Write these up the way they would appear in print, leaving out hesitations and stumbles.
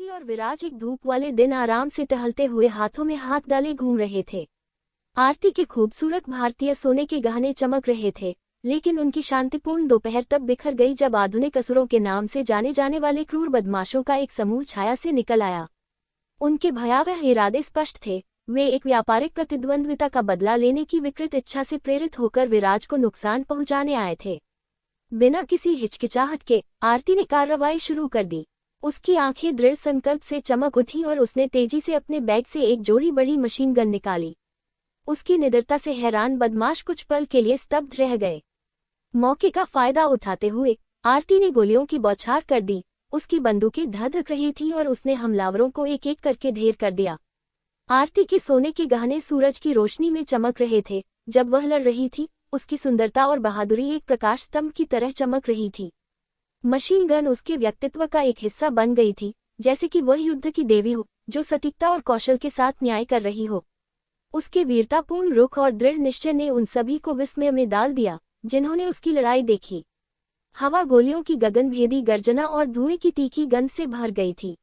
आरती और विराज एक धूप वाले दिन आराम से टहलते हुए हाथों में हाथ डाले घूम रहे थे। आरती के खूबसूरत भारतीय सोने के गहने चमक रहे थे, लेकिन उनकी शांतिपूर्ण दोपहर तब बिखर गई जब आधुनिक असुरों के नाम से जाने जाने वाले क्रूर बदमाशों का एक समूह छाया से निकल आया। उनके भयावह इरादे स्पष्ट थे। वे एक व्यापारिक प्रतिद्वंद्विता का बदला लेने की विकृत इच्छा से प्रेरित होकर विराज को नुकसान पहुंचाने आए थे। बिना किसी हिचकिचाहट के आरती ने कार्रवाई शुरू कर दी। उसकी आंखें दृढ़ संकल्प से चमक उठी और उसने तेजी से अपने बैग से एक जोड़ी बड़ी मशीन गन निकाली। उसकी निडरता से हैरान बदमाश कुछ पल के लिए स्तब्ध रह गए। मौके का फायदा उठाते हुए आरती ने गोलियों की बौछार कर दी। उसकी बंदूकें धधक रही थीं और उसने हमलावरों को एक एक करके ढेर कर दिया। आरती के सोने के गहने सूरज की रोशनी में चमक रहे थे। जब वह लड़ रही थी, उसकी सुंदरता और बहादुरी एक प्रकाश स्तंभ की तरह चमक रही थी। मशीन गन उसके व्यक्तित्व का एक हिस्सा बन गई थी, जैसे कि वह युद्ध की देवी हो जो सटीकता और कौशल के साथ न्याय कर रही हो। उसके वीरतापूर्ण रुख और दृढ़ निश्चय ने उन सभी को विस्मय में डाल दिया जिन्होंने उसकी लड़ाई देखी। हवा गोलियों की गगनभेदी गर्जना और धुएं की तीखी गंध से भर गई थी।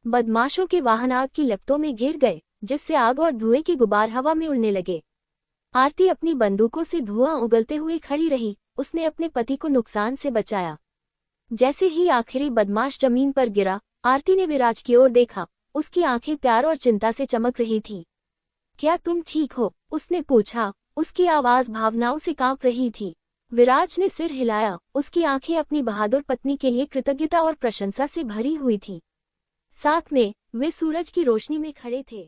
बदमाशों के वाहन आग की लपटों में घिर गए, जिससे आग और धुएं के गुबार हवा में उड़ने लगे। आरती अपनी बंदूकों से धुआं उगलते हुए खड़ी रही। उसने अपने पति को नुकसान से बचाया। जैसे ही आखिरी बदमाश जमीन पर गिरा, आरती ने विराज की ओर देखा। उसकी आंखें प्यार और चिंता से चमक रही थीं। क्या तुम ठीक हो? उसने पूछा। उसकी आवाज भावनाओं से कांप रही थी। विराज ने सिर हिलाया। उसकी आंखें अपनी बहादुर पत्नी के लिए कृतज्ञता और प्रशंसा से भरी हुई थीं। साथ में वे सूरज की रोशनी में खड़े थे।